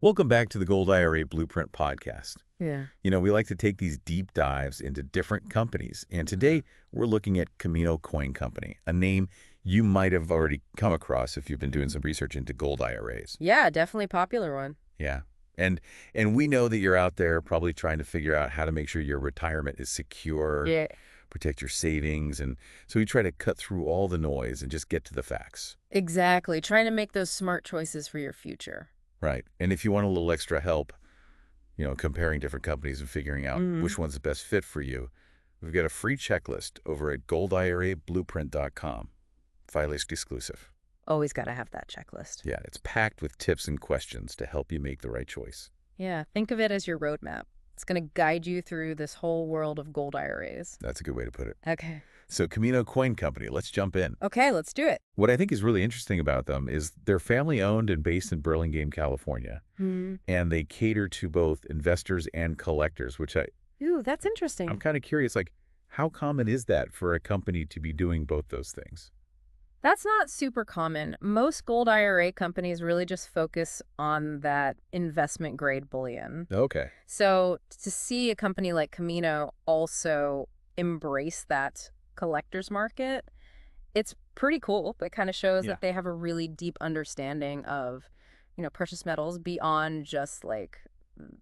Welcome back to the Gold IRA Blueprint podcast. Yeah. We like to take these deep dives into different companies. And today we're looking at Camino Coin Company, a name you might have already come across if you've been doing some research into gold IRAs. Yeah, definitely popular one. Yeah. And we know that you're out there probably trying to figure out how to make sure your retirement is secure, Yeah. protect your savings. And so we try to cut through all the noise and just get to the facts. Exactly. Trying to make those smart choices for your future. Right. And if you want a little extra help, comparing different companies and figuring out which one's the best fit for you, we've got a free checklist over at goldirablueprint.com. Filist exclusive. Always got to have that checklist. Yeah, it's packed with tips and questions to help you make the right choice. Yeah, think of it as your roadmap. It's going to guide you through this whole world of gold IRAs. That's a good way to put it. Okay. So Camino Coin Company, let's jump in. Okay, let's do it. What I think is really interesting about them is they're family-owned and based in Burlingame, California. And they cater to both investors and collectors, which Ooh, that's interesting. I'm kind of curious, like, how common is that for a company to be doing both those things? That's not super common. Most gold IRA companies really just focus on that investment grade bullion. Okay. So to see a company like Camino also embrace that collector's market, it's pretty cool. It kind of shows Yeah. that they have a really deep understanding of, precious metals beyond just like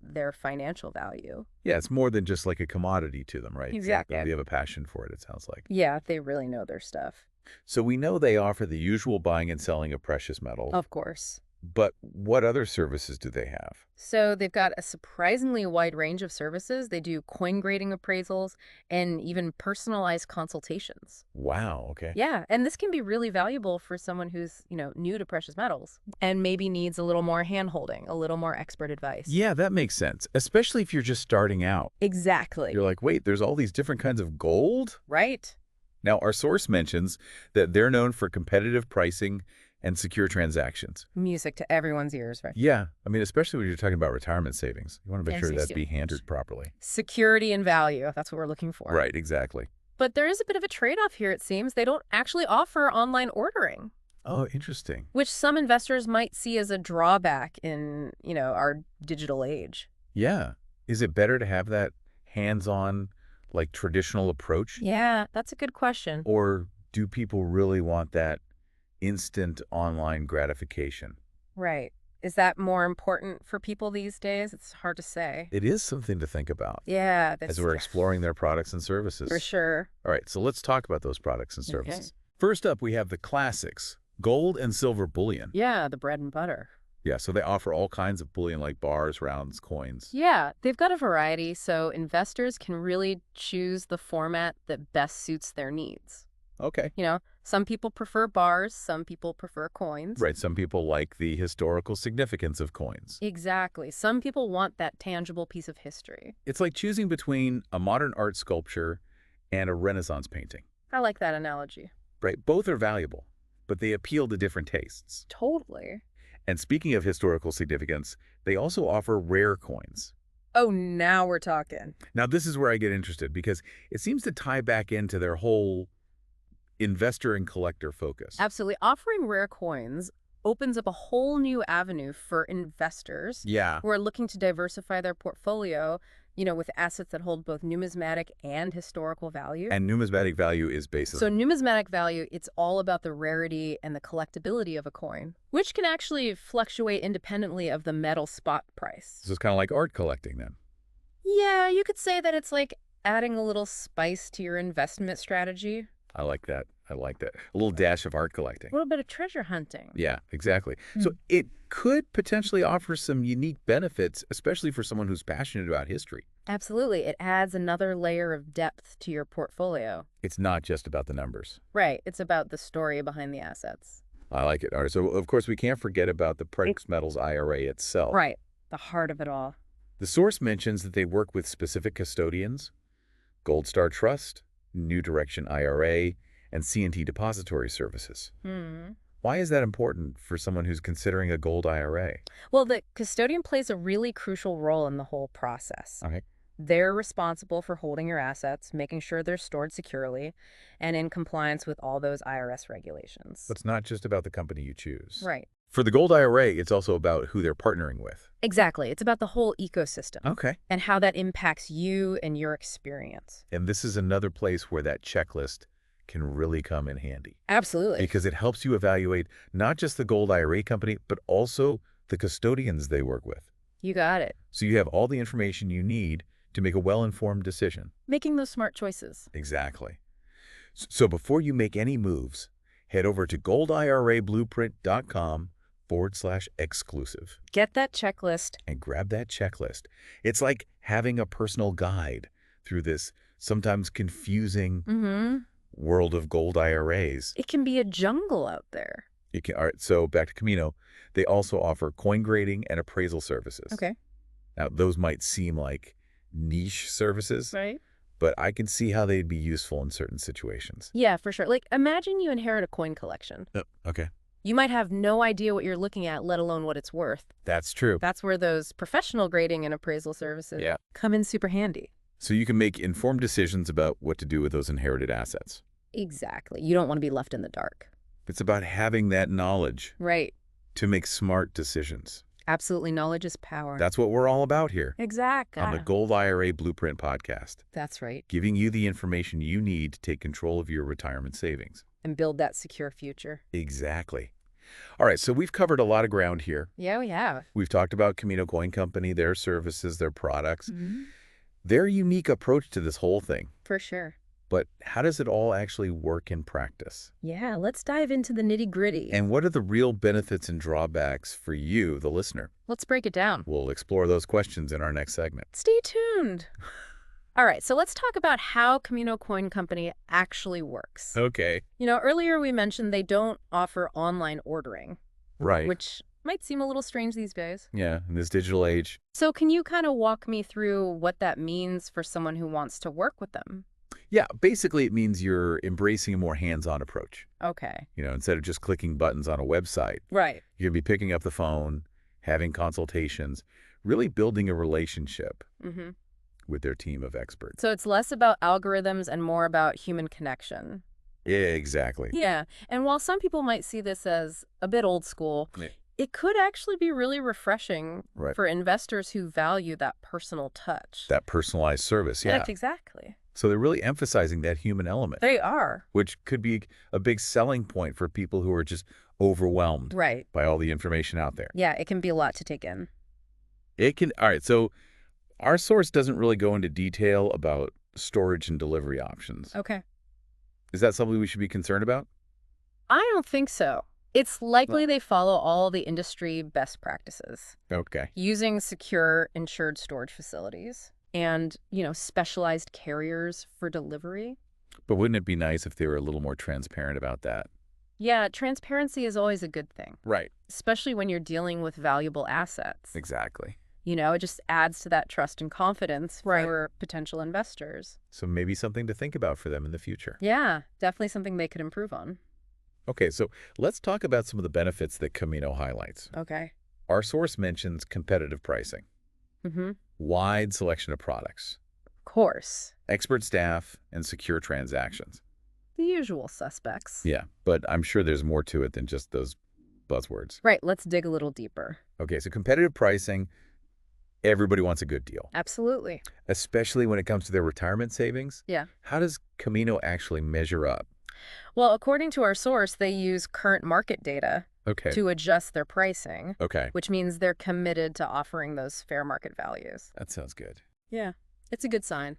their financial value. Yeah, it's more than just like a commodity to them, right? Exactly. They have a passion for it sounds like. Yeah, they really know their stuff. So we know they offer the usual buying and selling of precious metal, Of course. but what other services do they have? So they've got a surprisingly wide range of services. They do coin grading appraisals and even personalized consultations. Wow, okay. Yeah, and this can be really valuable for someone who's, new to precious metals and maybe needs a little more hand-holding, a little more expert advice. Yeah, that makes sense, especially if you're just starting out. Exactly. You're like, wait, there's all these different kinds of gold? Right. Now, our source mentions that they're known for competitive pricing and secure transactions. Music to everyone's ears, right? Yeah, I mean, especially when you're talking about retirement savings. You want to make And sure safety. that be handled properly. Security and value, that's what we're looking for. Right, exactly. But there is a bit of a trade-off here, it seems. They don't actually offer online ordering, Oh, interesting. which some investors might see as a drawback in, our digital age. Yeah. Is it better to have that hands-on, like traditional approach? Yeah, that's a good question. Or do people really want that instant online gratification? Right. Is that more important for people these days? It's hard to say. It is something to think about Yeah, as we're exploring their products and services. for sure. All right, so let's talk about those products and Okay. services. First up, we have the classics, gold and silver bullion. Yeah, the bread and butter. Yeah, so they offer all kinds of bullion like bars, rounds, coins. Yeah, they've got a variety, so investors can really choose the format that best suits their needs. Okay. Some people prefer bars, some people prefer coins. Right, some people like the historical significance of coins. Exactly. Some people want that tangible piece of history. It's like choosing between a modern art sculpture and a Renaissance painting. I like that analogy. Right, both are valuable, but they appeal to different tastes. Totally. And speaking of historical significance, they also offer rare coins. Oh, now we're talking. Now, this is where I get interested because it seems to tie back into their whole investor and collector focus. Absolutely. Offering rare coins opens up a whole new avenue for investors Yeah. who are looking to diversify their portfolio, with assets that hold both numismatic and historical value. And numismatic value is basically. So numismatic value, it's all about the rarity and the collectability of a coin, which can actually fluctuate independently of the metal spot price. So it's kind of like art collecting then. Yeah, you could say that it's like adding a little spice to your investment strategy. I like that. I like that. A little dash of art collecting. A little bit of treasure hunting. Yeah, exactly. So it could potentially offer some unique benefits, especially for someone who's passionate about history. Absolutely. It adds another layer of depth to your portfolio. It's not just about the numbers. Right. It's about the story behind the assets. I like it. All right. So, of course, we can't forget about the precious metals IRA itself. Right. The heart of it all. The source mentions that they work with specific custodians, Gold Star Trust, New Direction IRA, and C&T Depository Services. Why is that important for someone who's considering a gold IRA? Well, the custodian plays a really crucial role in the whole process. Okay. They're responsible for holding your assets, making sure they're stored securely, and in compliance with all those IRS regulations. But it's not just about the company you choose. Right. For the Gold IRA, it's also about who they're partnering with. Exactly. It's about the whole ecosystem Okay. and how that impacts you and your experience. And this is another place where that checklist can really come in handy Absolutely. because it helps you evaluate not just the Gold IRA company, but also the custodians they work with. You got it. So you have all the information you need to make a well-informed decision. Making those smart choices. Exactly. So before you make any moves, head over to goldirablueprint.com/exclusive Get that checklist. and grab that checklist. It's like having a personal guide through this sometimes confusing world of gold IRAs. It can be a jungle out there. All right, so back to Camino. They also offer coin grading and appraisal services. Okay. Now, those might seem like niche services, Right. but I can see how they'd be useful in certain situations. Yeah, for sure. Like, imagine you inherit a coin collection. Okay. You might have no idea what you're looking at, let alone what it's worth. That's true. That's where those professional grading and appraisal services come in super handy. So you can make informed decisions about what to do with those inherited assets. Exactly. You don't want to be left in the dark. It's about having that knowledge Right. to make smart decisions. Absolutely. Knowledge is power. That's what we're all about here Exactly. on the Gold IRA Blueprint podcast, That's right. giving you the information you need to take control of your retirement savings. And build that secure future. Exactly. All right, so we've covered a lot of ground here. Yeah, we have. We've talked about Camino Coin Company, their services, their products, their unique approach to this whole thing. For sure. But how does it all actually work in practice? Yeah, let's dive into the nitty-gritty. And what are the real benefits and drawbacks for you, the listener? Let's break it down. We'll explore those questions in our next segment. Stay tuned. All right, so let's talk about how Camino Coin Company actually works. Okay. You know, earlier we mentioned they don't offer online ordering, Right. which might seem a little strange these days. Yeah, in this digital age. So can you kind of walk me through what that means for someone who wants to work with them? Yeah, basically it means you're embracing a more hands-on approach. Okay. You know, instead of just clicking buttons on a website, Right. you're going to be picking up the phone, having consultations, really building a relationship with their team of experts. So it's less about algorithms and more about human connection. Yeah, exactly. Yeah. And while some people might see this as a bit old school, Yeah. it could actually be really refreshing Right. for investors who value that personal touch. That personalized service, yeah. Exactly. So they're really emphasizing that human element, They are. which could be a big selling point for people who are just overwhelmed Right. by all the information out there. Yeah, it can be a lot to take in. All right, so our source doesn't really go into detail about storage and delivery options. Okay. Is that something we should be concerned about? I don't think so. It's likely they follow all the industry best practices, Okay. using secure, insured storage facilities and, specialized carriers for delivery. But wouldn't it be nice if they were a little more transparent about that? Yeah, transparency is always a good thing, Right. especially when you're dealing with valuable assets. Exactly. It just adds to that trust and confidence for potential investors. So maybe something to think about for them in the future. Yeah, definitely something they could improve on. Okay, so let's talk about some of the benefits that Camino highlights. Okay. Our source mentions competitive pricing, wide selection of products, Of course. expert staff, and secure transactions. The usual suspects. Yeah, but I'm sure there's more to it than just those buzzwords. Right, let's dig a little deeper. Okay, so competitive pricing, everybody wants a good deal, Absolutely. especially when it comes to their retirement savings. Yeah. How does Camino actually measure up? Well, according to our source, they use current market data Okay. to adjust their pricing, Okay, which means they're committed to offering those fair market values. that sounds good. Yeah, it's a good sign.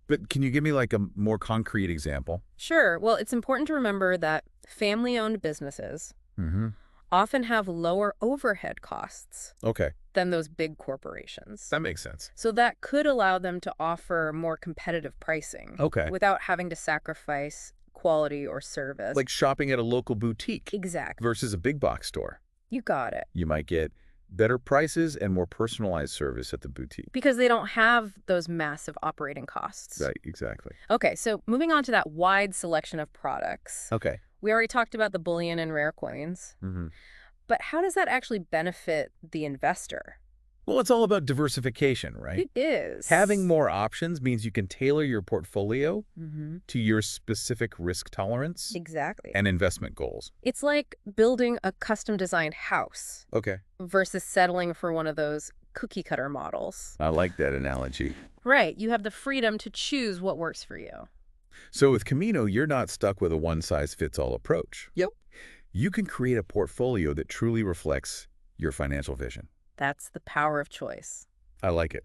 But can you give me like a more concrete example? Sure. Well, it's important to remember that family-owned businesses often have lower overhead costs Okay, than those big corporations. that makes sense. So that could allow them to offer more competitive pricing Okay. without having to sacrifice quality or service. Like shopping at a local boutique Exactly. versus a big box store. You got it. You might get better prices and more personalized service at the boutique. Because they don't have those massive operating costs. Right, exactly. Okay, so moving on to that wide selection of products. Okay. We already talked about the bullion and rare coins. But how does that actually benefit the investor? Well, it's all about diversification, right? It is. Having more options means you can tailor your portfolio Mm-hmm. to your specific risk tolerance Exactly. and investment goals. It's like building a custom-designed house Okay. versus settling for one of those cookie-cutter models. I like that analogy. Right. You have the freedom to choose what works for you. So with Camino, you're not stuck with a one-size-fits-all approach. Yep. You can create a portfolio that truly reflects your financial vision. That's the power of choice. I like it.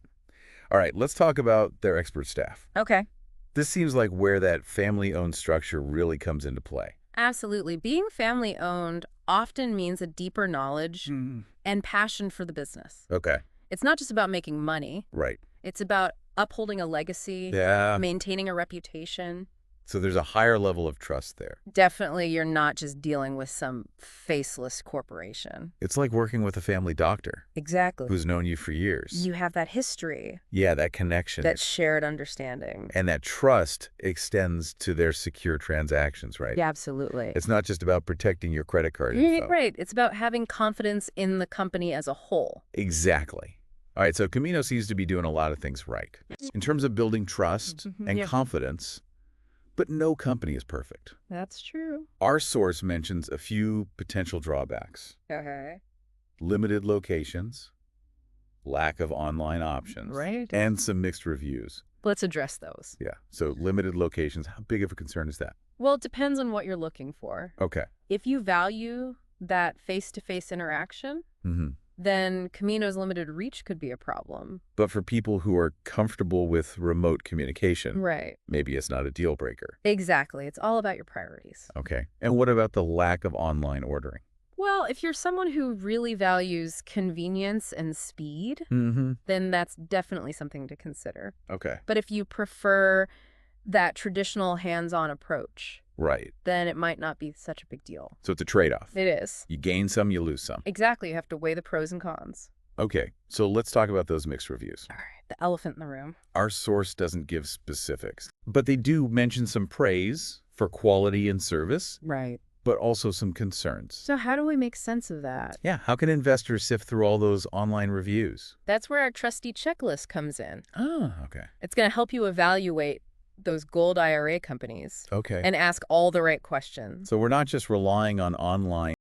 All right, let's talk about their expert staff. Okay. This seems like where that family-owned structure really comes into play. Absolutely. Being family-owned often means a deeper knowledge and passion for the business. Okay, It's not just about making money. right. It's about upholding a legacy, Yeah, maintaining a reputation. so there's a higher level of trust there. Definitely, you're not just dealing with some faceless corporation. It's like working with a family doctor Exactly. who's known you for years. You have that history, Yeah, that connection. that shared understanding. And that trust extends to their secure transactions, right? Yeah, absolutely. It's not just about protecting your credit card Yeah, info. right. It's about having confidence in the company as a whole. Exactly. All right, so Camino seems to be doing a lot of things right in terms of building trust and Yeah. confidence, but no company is perfect. That's true. Our source mentions a few potential drawbacks: Okay. limited locations, lack of online options, Right. and some mixed reviews. Let's address those. Yeah, so limited locations, how big of a concern is that? Well, it depends on what you're looking for. Okay. If you value that face-to-face interaction, then Camino's limited reach could be a problem. But for people who are comfortable with remote communication, Right. maybe it's not a deal breaker. Exactly. It's all about your priorities. Okay. And what about the lack of online ordering? Well, if you're someone who really values convenience and speed, Mm-hmm. then that's definitely something to consider. Okay. But if you prefer that traditional hands-on approach, Right. then it might not be such a big deal. So it's a trade-off. It is. You gain some, you lose some. Exactly. You have to weigh the pros and cons. Okay. So let's talk about those mixed reviews. All right. The elephant in the room. Our source doesn't give specifics, but they do mention some praise for quality and service, Right. but also some concerns. So how do we make sense of that? Yeah. How can investors sift through all those online reviews? That's where our trusty checklist comes in. Oh, okay. It's going to help you evaluate those gold IRA companies Okay. and ask all the right questions. So we're not just relying on online